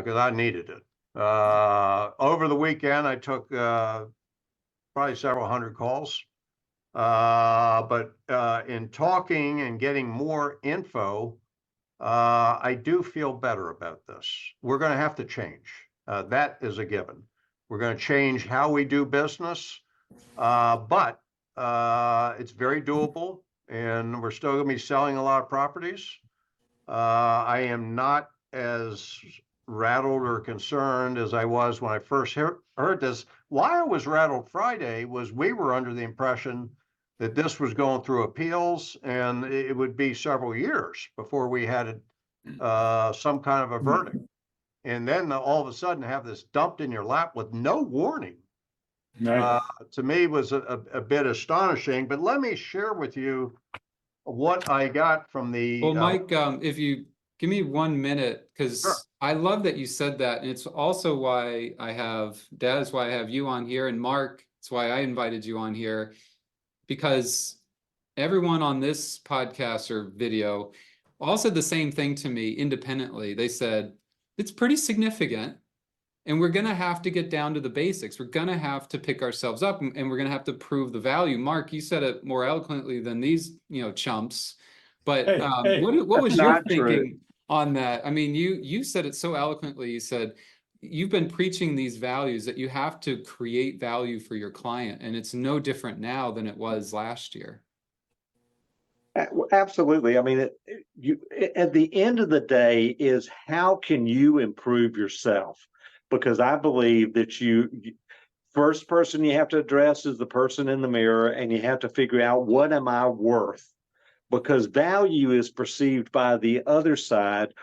because I needed it. Over the weekend, I took probably several hundred calls. But in talking and getting more info, I do feel better about this. We're going to have to change. That is a given. We're going to change how we do business, but it's very doable, and we're still going to be selling a lot of properties. I am not as rattled or concerned as I was when I first heard this. Why I was rattled Friday was we were under the impression that this was going through appeals and it would be several years before we had some kind of a verdict. And then all of a sudden have this dumped in your lap with no warning. Right. To me was a bit astonishing, but let me share with you what I got from the. Well, Mike, if you give me 1 minute, because Sure. I love that you said that. And it's also why I have, Dad, is why I have you on here. And Mark, it's why I invited you on here, because everyone on this podcast or video all said the same thing to me independently. They said, it's pretty significant. And we're going to have to get down to the basics. We're going to have to pick ourselves up, and we're going to have to prove the value. Mark, you said it more eloquently than these, chumps. But Hey, what was your not thinking true. on that? I mean, you said it so eloquently. You said you've been preaching these values, that you have to create value for your client, and it's no different now than it was last year. Absolutely. I mean, at the end of the day is how can you improve yourself? Because I believe that first person you have to address is the person in the mirror, and you have to figure out, what am I worth? Because value is perceived by the other side